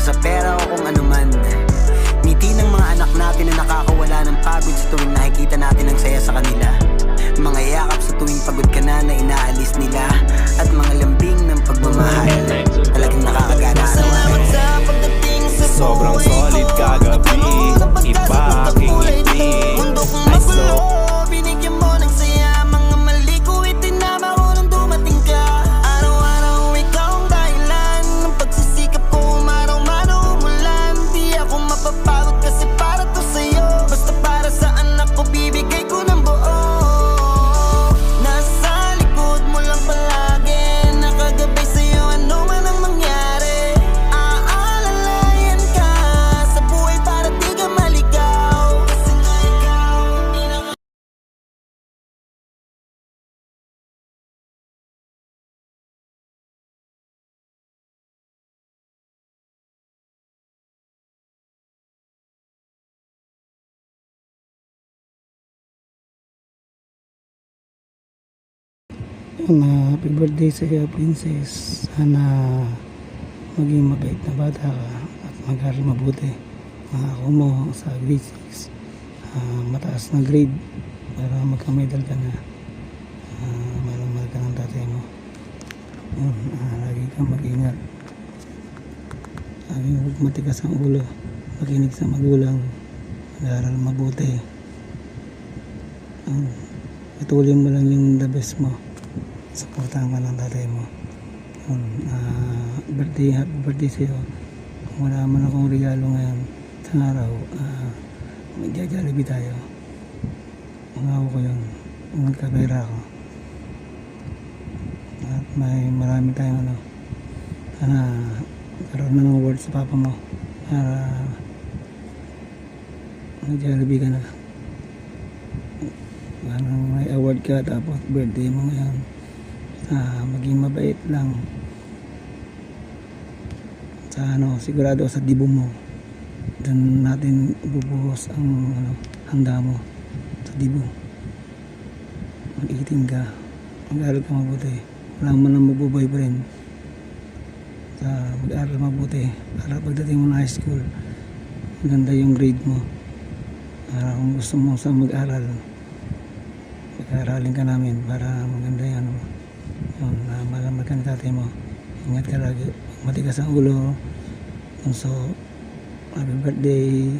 sa pera o kung ano man. Ngiti ng mga anak natin na nakakawala ng pagod sa tuwing nakikita natin ang saya sa kanila. Mga yakap sa tuwing pagod ka na inaalis nila. At mga lambing ng pagmamahal, talagang nakakagana. Salamat sa pagdating sa sobrang solid kagabi, iba aking ngiti. Ay slow, binigyan mo ng saya. Mga mali ko itinama ko nung dumating ka. Araw-araw ikaw ang dahilan ng pagsisikap ko, umaraw man o umulan. Di ako mapapagod kasi para to sa'yo. Basta para sa anak ko, bibigay ko ng buo. Nasa likod mo lang palagi, nakagabay sa'yo ano man ang mangyari. Aalalayan ka sa buhay para di ka maligaw. Kasi nga ikaw Happy birthday sa iyo, princess. Sana maging mabait na bata ka at mag-aral mabuti. Ako mo sa grade 6, mataas na grade para magka-medal ka na. Mahal ka ng tatay mo. Lagi kang mag-ingat. Lagi huwag matigas ang ulo. Makinig sa magulang. Mag-aral mabuti. Patuloy mo lang yung the best mo. Supportahan ka ng tatay mo. Happy birthday sa'yo. Kung wala man akong regalo ngayon sa araw, magja-Jollibee tayo. Mangako ko yun. Magkapera ako. At marami tayong sana karoon na ng award sa papa mo para mag-Jollibee ka na. Parang may award ka tapos birthday mo ngayon. Maging mabait lang sa sigurado sa dibo mo. Doon natin ibubuhos ang handa mo sa dibo. Mag-eating ka, mag-aaral ka mabuti. Wala mo nang magbo-boyfriend. Mag-aaral mabuti para pagdating mo na high school, maganda yung grade mo. Para kung gusto mo sa mag-aaral, pag-aaralin ka namin para maganda yan. Malaman ka ng tatay mo. Ingat ka lagi. Matigas ang ulo. So, happy birthday.